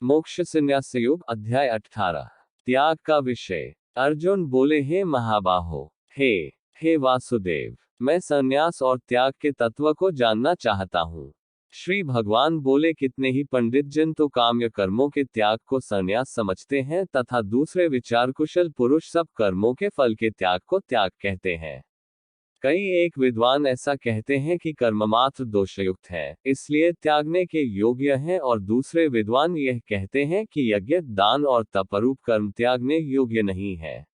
मोक्ष संन्यास योग अध्याय 18। त्याग का विषय। अर्जुन बोले, हे महाबाहो, हे वासुदेव, मैं संन्यास और त्याग के तत्व को जानना चाहता हूँ। श्री भगवान बोले, कितने ही पंडित जन तो काम्य कर्मों के त्याग को संन्यास समझते हैं तथा दूसरे विचार कुशल पुरुष सब कर्मों के फल के त्याग को त्याग कहते हैं। कई एक विद्वान ऐसा कहते हैं कि कर्म मात्र दोषयुक्त है, इसलिए त्यागने के योग्य हैं, और दूसरे विद्वान यह कहते हैं कि यज्ञ, दान और तपरूप कर्म त्यागने योग्य नहीं है।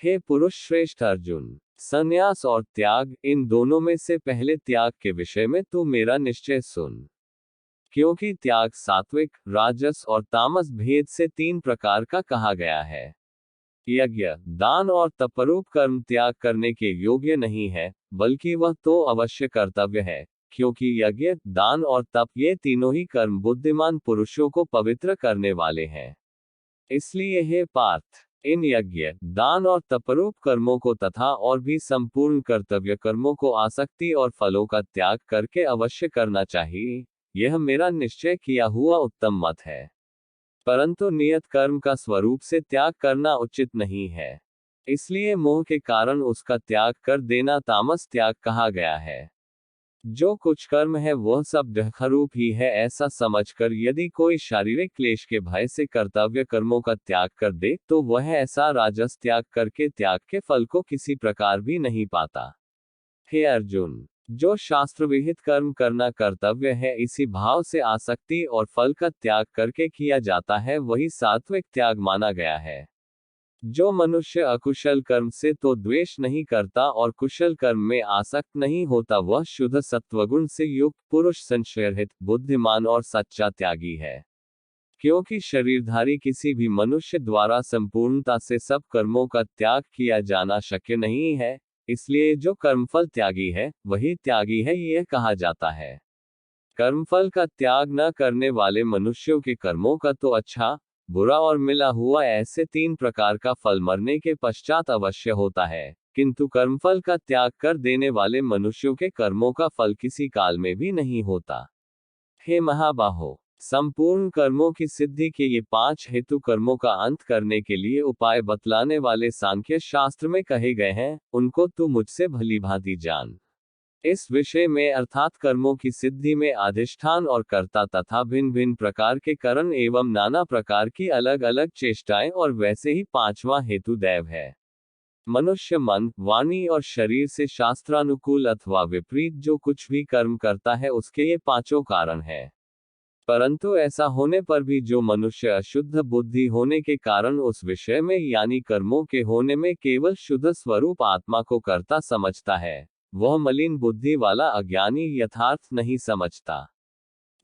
हे पुरुष श्रेष्ठ अर्जुन, संन्यास और त्याग, इन दोनों में से पहले त्याग के विषय में तू मेरा निश्चय सुन। क्योंकि त्याग सात्विक, राजस और तामस भेद से 3 प्रकार का कहा गया है। यज्ञ, दान और तपरूप कर्म त्याग करने के योग्य नहीं है, बल्कि वह तो अवश्य कर्तव्य है, क्योंकि यज्ञ, दान और तप ये तीनों ही कर्म बुद्धिमान पुरुषों को पवित्र करने वाले हैं। इसलिए हे पार्थ, इन यज्ञ, दान और तपरूप कर्मों को तथा और भी संपूर्ण कर्तव्य कर्मों को आसक्ति और फलों का त्याग करके अवश्य करना चाहिए। यह मेरा निश्चय किया हुआ उत्तम मत है। परंतु नियत कर्म का स्वरूप से त्याग करना उचित नहीं है, इसलिए मोह के कारण उसका त्याग कर देना तामस त्याग कहा गया है। जो कुछ कर्म है वह सब दुखरूप ही है, ऐसा समझकर यदि कोई शारीरिक क्लेश के भय से कर्तव्य कर्मों का त्याग कर दे तो वह ऐसा राजस त्याग करके त्याग के फल को किसी प्रकार भी नहीं पाता। हे अर्जुन, जो शास्त्र विहित कर्म करना कर्तव्य है, इसी भाव से आसक्ति और फल का त्याग करके किया जाता है, वही सात्विक त्याग माना गया है। जो मनुष्य अकुशल कर्म से तो द्वेष नहीं करता और कुशल कर्म में आसक्त नहीं होता, वह शुद्ध सत्वगुण से युक्त पुरुष, संशयरहित, बुद्धिमान और सच्चा त्यागी है। क्योंकि शरीरधारी किसी भी मनुष्य द्वारा संपूर्णता से सब कर्मों का त्याग किया जाना शक्य नहीं है, इसलिए जो कर्मफल त्यागी है वही त्यागी है, यह कहा जाता है। कर्मफल का त्याग न करने वाले मनुष्यों के कर्मों का तो अच्छा, बुरा और मिला हुआ ऐसे 3 प्रकार का फल मरने के पश्चात अवश्य होता है, किंतु कर्मफल का त्याग कर देने वाले मनुष्यों के कर्मों का फल किसी काल में भी नहीं होता। हे महाबाहो, संपूर्ण कर्मों की सिद्धि के ये 5 हेतु कर्मों का अंत करने के लिए उपाय बतलाने वाले सांख्य शास्त्र में कहे गए हैं, उनको तू मुझसे भली भांति जान। इस विषय में अर्थात कर्मों की सिद्धि में अधिष्ठान और कर्ता तथा भिन्न भिन्न प्रकार के कारण एवं नाना प्रकार की अलग अलग चेष्टाएं, और वैसे ही 5वां हेतु दैव है। मनुष्य मन, वाणी और शरीर से शास्त्रानुकूल अथवा विपरीत जो कुछ भी कर्म करता है, उसके ये 5 कारण है। परंतु ऐसा होने पर भी जो मनुष्य अशुद्ध बुद्धि होने के कारण उस विषय में यानी कर्मों के होने में केवल शुद्ध स्वरूप आत्मा को कर्ता समझता है, वह मलिन बुद्धि वाला अज्ञानी यथार्थ नहीं समझता।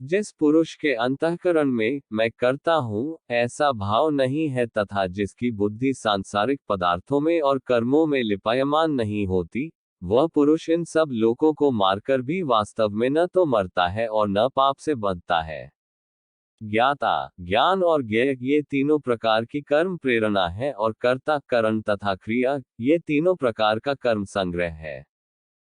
जिस पुरुष के अंतःकरण में मैं करता हूँ ऐसा भाव नहीं है तथा जिसकी बुद्धि सांसारिक पदार्थों में और कर्मों में लिपायमान नहीं होती, वह पुरुष इन सब लोगों को मारकर भी वास्तव में न तो मरता है और न पाप से बंधता है। ज्ञाता, ज्ञान और ज्ञेय ये तीनों प्रकार की कर्म प्रेरणा है, और कर्ता, करण तथा क्रिया ये तीनों प्रकार का कर्म संग्रह है।